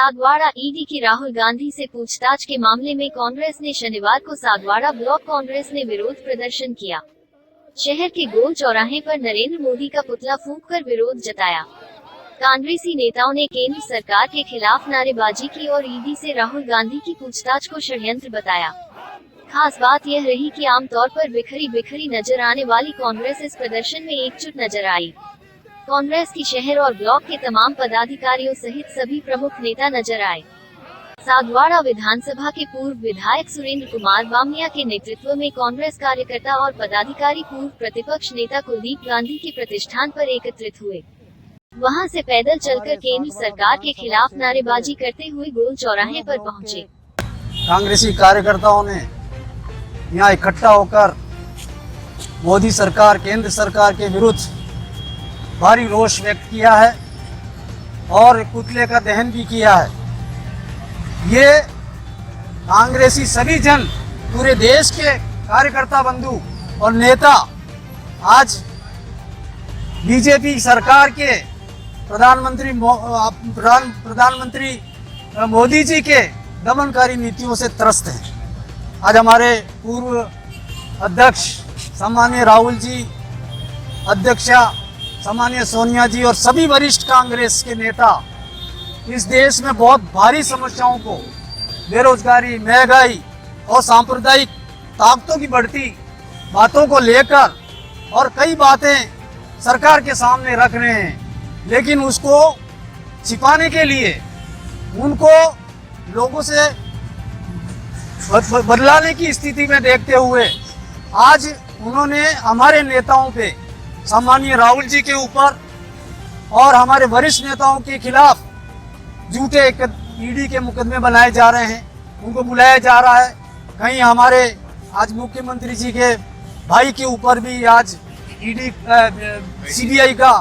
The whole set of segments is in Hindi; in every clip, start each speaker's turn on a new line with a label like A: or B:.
A: सागवाड़ा ईडी की राहुल गांधी से पूछताछ के मामले में कांग्रेस ने शनिवार को सागवाड़ा ब्लॉक कांग्रेस ने विरोध प्रदर्शन किया। शहर के गोल चौराहे पर नरेंद्र मोदी का पुतला फूंककर विरोध जताया। कांग्रेसी नेताओं ने केंद्र सरकार के खिलाफ नारेबाजी की और ईडी से राहुल गांधी की पूछताछ को षड्यंत्र बताया। खास बात यह रही कि आमतौर पर बिखरी नजर आने वाली कांग्रेस इस प्रदर्शन में एकजुट नजर आई। कांग्रेस की शहर और ब्लॉक के तमाम पदाधिकारियों सहित सभी प्रमुख नेता नजर आए। सागवाड़ा विधानसभा के पूर्व विधायक सुरेंद्र कुमार बामनिया के नेतृत्व में कांग्रेस कार्यकर्ता और पदाधिकारी पूर्व प्रतिपक्ष नेता कुलदीप गांधी के प्रतिष्ठान पर एकत्रित हुए। वहां से पैदल चलकर केंद्र सरकार के खिलाफ नारेबाजी करते हुए गोल चौराहे पर पहुंचे।
B: कांग्रेसी कार्यकर्ताओं ने यहाँ इकट्ठा होकर मोदी सरकार, केंद्र सरकार के विरुद्ध भारी रोष व्यक्त किया है और पुतले का दहन भी किया है। ये कांग्रेसी सभी जन, पूरे देश के कार्यकर्ता बंधु और नेता आज बीजेपी सरकार के प्रधानमंत्री मोदी जी के दमनकारी नीतियों से त्रस्त हैं। आज हमारे पूर्व अध्यक्ष सम्माननीय राहुल जी, अध्यक्षा सम्माननीय सोनिया जी और सभी वरिष्ठ कांग्रेस के नेता इस देश में बहुत भारी समस्याओं को, बेरोजगारी, महंगाई और सांप्रदायिक ताकतों की बढ़ती बातों को लेकर और कई बातें सरकार के सामने रख रहे हैं, लेकिन उसको छिपाने के लिए, उनको लोगों से बदलाने की स्थिति में देखते हुए आज उन्होंने हमारे नेताओं पे, सम्माननीय राहुल जी के ऊपर और हमारे वरिष्ठ नेताओं के खिलाफ झूठे ईडी के मुकदमे बनाए जा रहे हैं। उनको बुलाया जा रहा है। कहीं हमारे आज मुख्यमंत्री जी के भाई के ऊपर भी आज ईडी सीबीआई का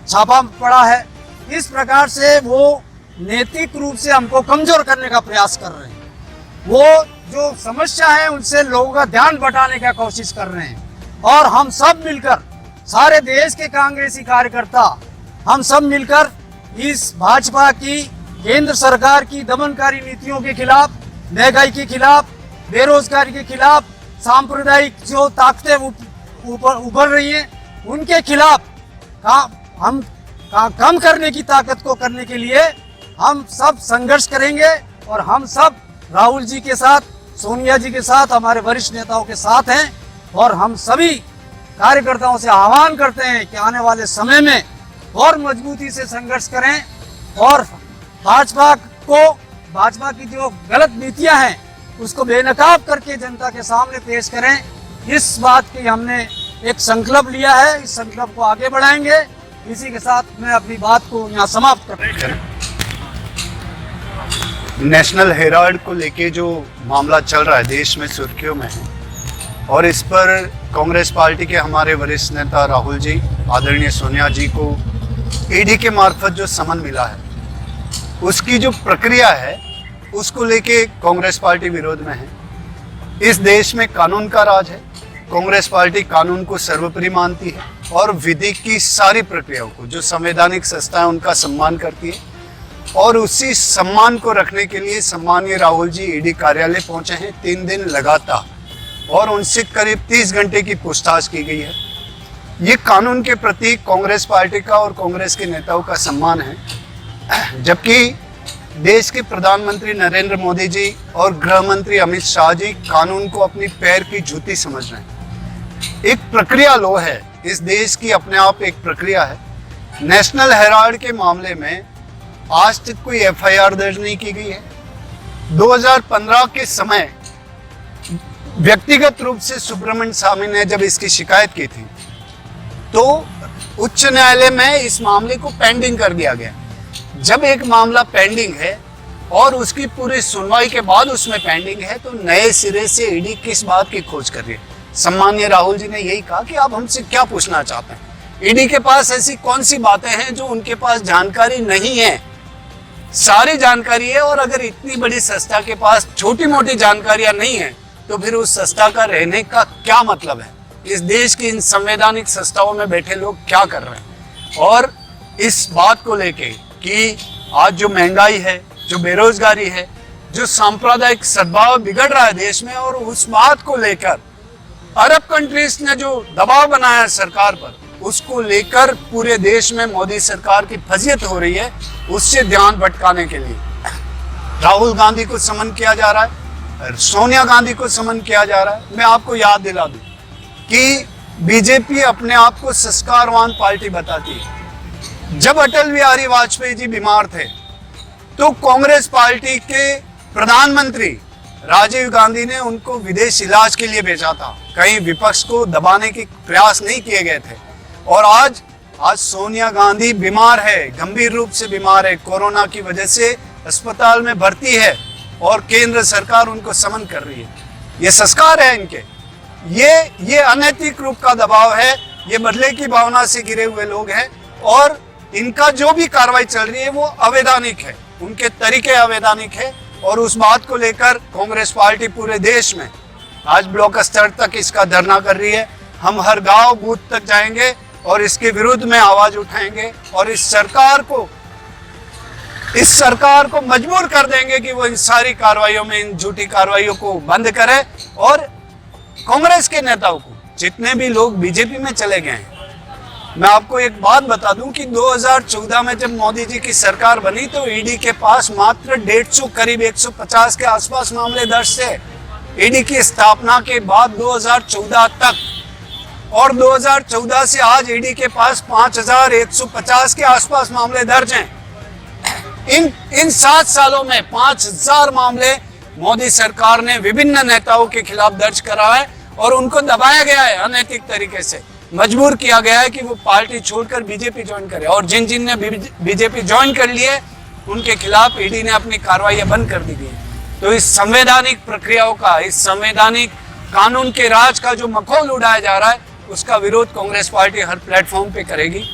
B: छापा पड़ा है। इस प्रकार से वो नैतिक रूप से हमको कमजोर करने का प्रयास कर रहे हैं। वो जो समस्या है उनसे लोगों का ध्यान बटाने का कोशिश कर रहे हैं और हम सब मिलकर, सारे देश के कांग्रेसी कार्यकर्ता, हम सब मिलकर इस भाजपा की, केंद्र सरकार की दमनकारी नीतियों के खिलाफ, महंगाई के खिलाफ, बेरोजगारी के खिलाफ, सांप्रदायिक जो ताकतें उभर रही हैं उनके खिलाफ हम कम करने की ताकत को करने के लिए हम सब संघर्ष करेंगे और हम सब राहुल जी के साथ, सोनिया जी के साथ, हमारे वरिष्ठ नेताओं के साथ हैं और हम सभी कार्यकर्ताओं से आह्वान करते हैं कि आने वाले समय में और मजबूती से संघर्ष करें और भाजपा की जो गलत नीतियां हैं उसको बेनकाब करके जनता के सामने पेश करें। इस बात की हमने एक संकल्प लिया है, इस संकल्प को आगे बढ़ाएंगे। इसी के साथ मैं अपनी बात को यहाँ समाप्त कर
C: नेशनल हेराल्ड को लेके जो मामला चल रहा है देश में सुर्खियों में है और इस पर कांग्रेस पार्टी के हमारे वरिष्ठ नेता राहुल जी, आदरणीय सोनिया जी को ईडी के मार्फत जो समन मिला है उसकी जो प्रक्रिया है उसको लेके कांग्रेस पार्टी विरोध में है। इस देश में कानून का राज है। कांग्रेस पार्टी कानून को सर्वोपरि मानती है और विधि की सारी प्रक्रियाओं को, जो संवैधानिक संस्था है उनका सम्मान करती है और उसी सम्मान को रखने के लिए सम्मानीय राहुल जी ईडी कार्यालय पहुंचे हैं 3 दिन लगातार और उनसे करीब 30 घंटे की पूछताछ की गई है। ये कानून के प्रति कांग्रेस पार्टी का और कांग्रेस के नेताओं का सम्मान है, जबकि देश के प्रधानमंत्री नरेंद्र मोदी जी और गृह मंत्री अमित शाह जी कानून को अपनी पैर की जूती समझ रहे हैं। एक प्रक्रिया लो है, इस देश की अपने आप एक प्रक्रिया है। नेशनल हेराल्ड के मामले में आज तक कोई एफआईआर दर्ज नहीं की गई है। 2015 के समय व्यक्तिगत रूप से सुब्रमण्यम स्वामी ने जब इसकी शिकायत की थी तो उच्च न्यायालय में इस मामले को पेंडिंग कर दिया गया। जब एक मामला पेंडिंग है और उसकी पूरी सुनवाई के बाद उसमें पेंडिंग है तो नए सिरे से ईडी किस बात की खोज कर रही है? सम्मानीय राहुल जी ने यही कहा कि आप हमसे क्या पूछना चाहते हैं। ईडी के पास ऐसी कौन सी बातें हैं जो उनके पास जानकारी नहीं है? सारी जानकारी है और अगर इतनी बड़ी संस्था के पास छोटी मोटी जानकारियां नहीं है तो फिर उस संस्था का रहने का क्या मतलब है? इस देश की इन संवैधानिक संस्थाओं में बैठे लोग क्या कर रहे हैं? और इस बात को लेके कि आज जो महंगाई है, जो बेरोजगारी है, जो सांप्रदायिक सद्भाव बिगड़ रहा है देश में, और उस बात को लेकर अरब कंट्रीज ने जो दबाव बनाया है सरकार पर, उसको लेकर पूरे देश में मोदी सरकार की फजीयत हो रही है। उससे ध्यान भटकाने के लिए राहुल गांधी को समन किया जा रहा है, सोनिया गांधी को समन किया जा रहा है। मैं आपको याद दिला दूं कि बीजेपी अपने आप को संस्कारवान पार्टी बताती है। जब अटल बिहारी वाजपेयी जी बीमार थे तो कांग्रेस पार्टी के प्रधानमंत्री राजीव गांधी ने उनको विदेश इलाज के लिए भेजा था। कहीं विपक्ष को दबाने के प्रयास नहीं किए गए थे। और आज सोनिया गांधी बीमार है, गंभीर रूप से बीमार है, कोरोना की वजह से अस्पताल में भर्ती है, और केंद्र सरकार उनको समन कर रही है। ये संस्कार है इनके, ये अनैतिक रूप का दबाव है, ये बदले की भावना से घिरे हुए लोग हैं, और इनका जो भी कार्रवाई चल रही है वो अवैधानिक है, उनके तरीके अवैधानिक है। और उस बात को लेकर कांग्रेस पार्टी पूरे देश में आज ब्लॉक स्तर तक इसका धरना कर रही है। हम हर गांव बूथ तक जाएंगे और इसके विरुद्ध में आवाज उठाएंगे, और इस सरकार को मजबूर कर देंगे कि वो इन सारी कार्रवाइयों में, इन झूठी कार्रवाइयों को बंद करे। और कांग्रेस के नेताओं को, जितने भी लोग बीजेपी में चले गए हैं, मैं आपको एक बात बता दूं कि 2014 में जब मोदी जी की सरकार बनी तो ईडी के पास मात्र 150 करीब 150 के आसपास मामले दर्ज थे। ईडी की स्थापना के बाद 2014 तक, और 2014 से आज ईडी के पास 5150 के आसपास मामले दर्ज हैं। इन 7 सालों में 5000 मामले मोदी सरकार ने विभिन्न नेताओं के खिलाफ दर्ज करा है, और उनको दबाया गया है अनैतिक तरीके से, मजबूर किया गया है कि वो पार्टी छोड़कर बीजेपी ज्वाइन करे। और जिन ने बीजेपी ज्वाइन कर लिए उनके खिलाफ ईडी ने अपनी कार्रवाई बंद कर दी गई। तो इस संवैधानिक प्रक्रियाओं का, इस संवैधानिक कानून के राज का जो मखौल उड़ाया जा रहा है, उसका विरोध कांग्रेस पार्टी हर प्लेटफॉर्म पे करेगी।